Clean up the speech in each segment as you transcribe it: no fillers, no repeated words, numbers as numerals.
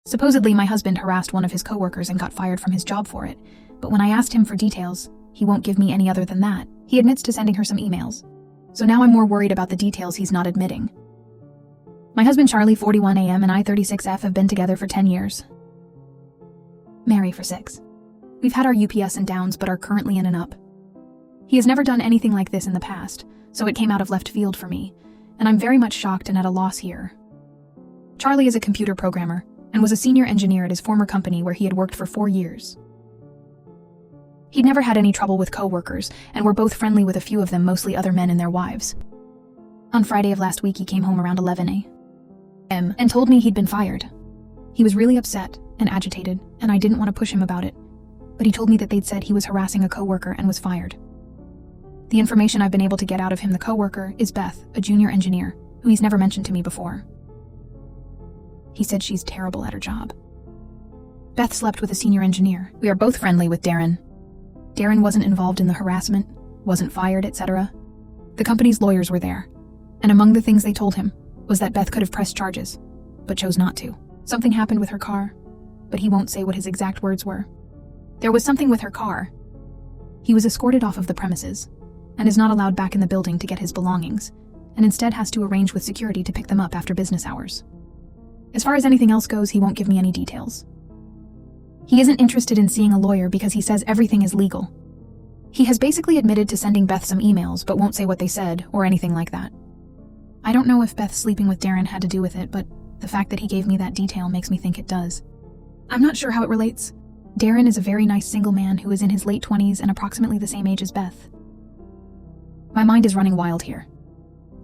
Supposedly, my husband harassed one of his coworkers and got fired from his job for it, but when I asked him for details, he won't give me any other than that. He admits to sending her some emails. So now I'm more worried about the details he's not admitting. My husband Charlie, 41 AM, and I, 36F, have been together for 10 years. Married for 6. We've had our ups and downs, but are currently in and up. He has never done anything like this in the past, so it came out of left field for me, and I'm very much shocked and at a loss here. Charlie is a computer programmer and was a senior engineer at his former company where he had worked for 4 years. He'd never had any trouble with coworkers, and were both friendly with a few of them, mostly other men and their wives. On Friday of last week, he came home around 11 a.m. and told me he'd been fired. He was really upset and agitated, and I didn't want to push him about it, but he told me that they'd said he was harassing a coworker and was fired. The information I've been able to get out of him, the coworker, is Beth, a junior engineer, who he's never mentioned to me before. He said she's terrible at her job. Beth slept with a senior engineer. We are both friendly with Darren. Darren wasn't involved in the harassment, wasn't fired, etc. The company's lawyers were there, and among the things they told him was that Beth could have pressed charges, but chose not to. Something happened with her car, but he won't say what his exact words were. There was something with her car. He was escorted off of the premises, and is not allowed back in the building to get his belongings, and instead has to arrange with security to pick them up after business hours. As far as anything else goes, he won't give me any details. He isn't interested in seeing a lawyer because he says everything is legal. He has basically admitted to sending Beth some emails, but won't say what they said or anything like that. I don't know if Beth sleeping with Darren had to do with it, but the fact that he gave me that detail makes me think it does. I'm not sure how it relates. Darren is a very nice single man who is in his late 20s and approximately the same age as Beth. My mind is running wild here.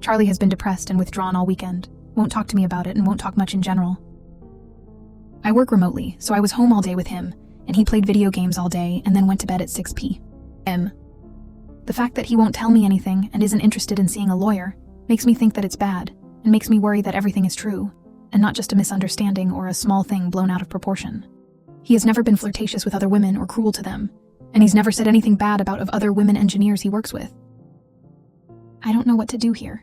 Charlie has been depressed and withdrawn all weekend, won't talk to me about it, and won't talk much in general. I work remotely, so I was home all day with him, and he played video games all day and then went to bed at 6 p.m. The fact that he won't tell me anything and isn't interested in seeing a lawyer makes me think that it's bad, and makes me worry that everything is true, and not just a misunderstanding or a small thing blown out of proportion. He has never been flirtatious with other women or cruel to them, and he's never said anything bad about of other women engineers he works with. I don't know what to do here.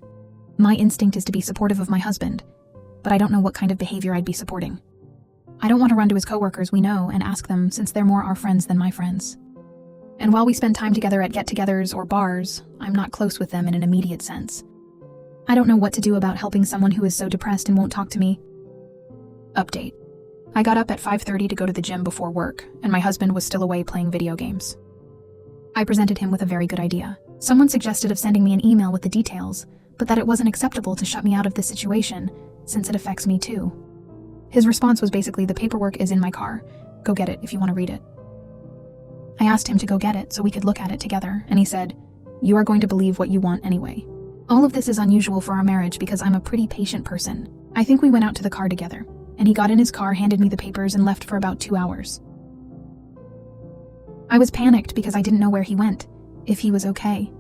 My instinct is to be supportive of my husband, but I don't know what kind of behavior I'd be supporting. I don't want to run to his coworkers we know and ask them, since they're more our friends than my friends. And while we spend time together at get-togethers or bars, I'm not close with them in an immediate sense. I don't know what to do about helping someone who is so depressed and won't talk to me. Update. I got up at 5:30 to go to the gym before work, and my husband was still away playing video games. I presented him with a very good idea. Someone suggested of sending me an email with the details, but that it wasn't acceptable to shut me out of this situation, since it affects me too. His response was basically, the paperwork is in my car. Go get it if you want to read it. I asked him to go get it so we could look at it together, and he said, "You are going to believe what you want anyway." All of this is unusual for our marriage because I'm a pretty patient person. I think we went out to the car together, and he got in his car, handed me the papers, and left for about 2 hours. I was panicked because I didn't know where he went, if he was okay,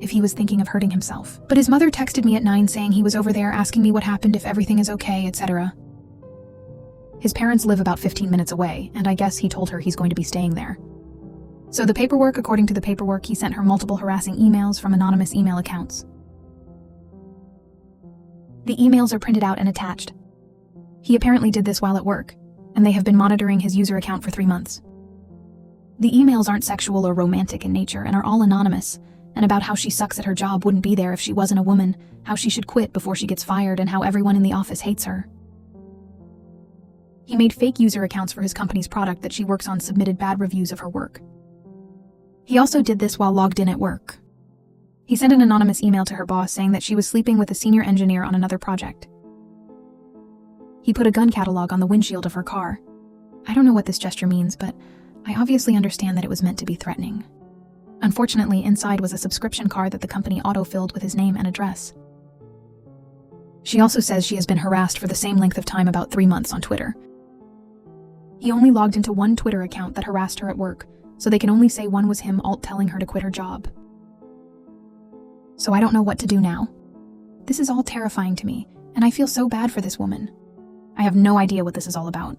if he was thinking of hurting himself. But his mother texted me at 9 saying he was over there, asking me what happened, if everything is okay, etc. His parents live about 15 minutes away, and I guess he told her he's going to be staying there. So the paperwork, according to the paperwork, he sent her multiple harassing emails from anonymous email accounts. The emails are printed out and attached. He apparently did this while at work, and they have been monitoring his user account for 3 months. The emails aren't sexual or romantic in nature and are all anonymous, and about how she sucks at her job, wouldn't be there if she wasn't a woman, how she should quit before she gets fired, and how everyone in the office hates her. He made fake user accounts for his company's product that she works on, submitted bad reviews of her work. He also did this while logged in at work. He sent an anonymous email to her boss saying that she was sleeping with a senior engineer on another project. He put a gun catalog on the windshield of her car. I don't know what this gesture means, but I obviously understand that it was meant to be threatening. Unfortunately, inside was a subscription card that the company auto-filled with his name and address. She also says she has been harassed for the same length of time, about 3 months, on Twitter. He only logged into one Twitter account that harassed her at work, so they can only say one was him telling her to quit her job. So I don't know what to do now. This is all terrifying to me, and I feel so bad for this woman. I have no idea what this is all about.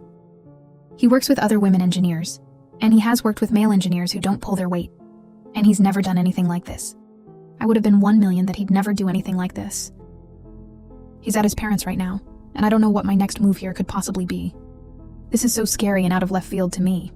He works with other women engineers, and he has worked with male engineers who don't pull their weight, and he's never done anything like this. I would have been 1 million that he'd never do anything like this. He's at his parents' right now, and I don't know what my next move here could possibly be. This is so scary and out of left field to me.